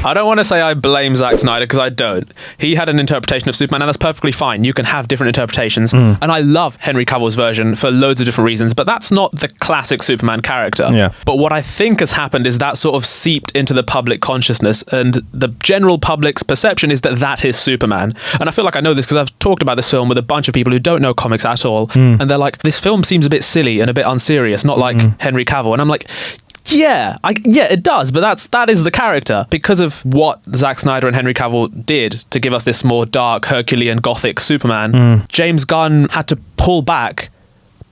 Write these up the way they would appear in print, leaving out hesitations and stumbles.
I don't want to say I blame Zack Snyder, because I don't. He had an interpretation of Superman, and that's perfectly fine. You can have different interpretations. And I love Henry Cavill's version for loads of different reasons, but that's not the classic Superman character. Yeah. But what I think has happened is that sort of seeped into the public consciousness, and the general public's perception is that is Superman. And I feel like I know this because I've talked about this film with a bunch of people who don't know comics at all, and they're like, this film seems a bit silly and a bit unserious, not like Henry Cavill. And I'm like, yeah, it does, but that is the character. Because of what Zack Snyder and Henry Cavill did to give us this more dark, Herculean, gothic Superman, James Gunn had to pull back,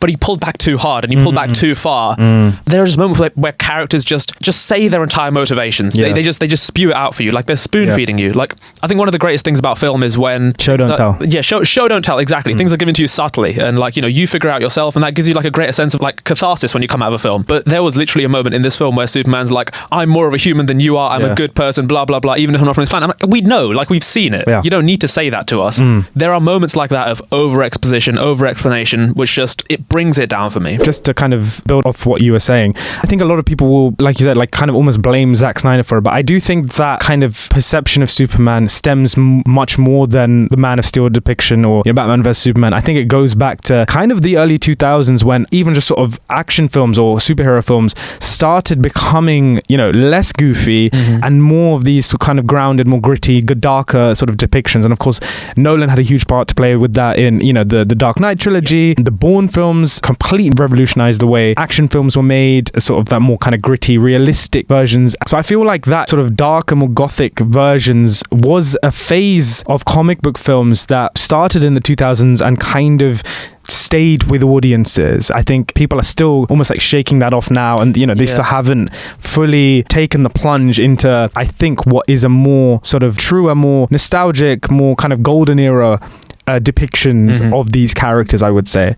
but he pulled back too hard and he pulled back too far. There are just moments where characters just say their entire motivations. Yeah. They just spew it out for you, like they're spoon feeding you. Like, I think one of the greatest things about film is when show don't tell. Yeah, show don't tell. Exactly. Things are given to you subtly, and like, you figure out yourself, and that gives you like a greater sense of like catharsis when you come out of a film. But there was literally a moment in this film where Superman's like, I'm more of a human than you are. I'm a good person. Blah blah blah. Even if I'm not from this planet, I'm like, we know, like we've seen it. Yeah. You don't need to say that to us. There are moments like that of over exposition, over explanation, which just it brings it down for me. Just to kind of build off what you were saying, I think a lot of people will, like you said, like kind of almost blame Zack Snyder for it, but I do think that kind of perception of Superman stems much more than the Man of Steel depiction or Batman vs Superman. I think it goes back to kind of the early 2000s when even just sort of action films or superhero films started becoming, less goofy and more of these kind of grounded, more gritty, darker sort of depictions. And of course, Nolan had a huge part to play with that in, the Dark Knight trilogy. The Bourne films completely revolutionized the way action films were made, sort of that more kind of gritty, realistic versions. So I feel like that sort of darker, more gothic versions was a phase of comic book films that started in the 2000s and kind of stayed with audiences. I think people are still almost like shaking that off now, and they still haven't fully taken the plunge into, I think, what is a more sort of truer, more nostalgic, more kind of golden era depictions of these characters, I would say.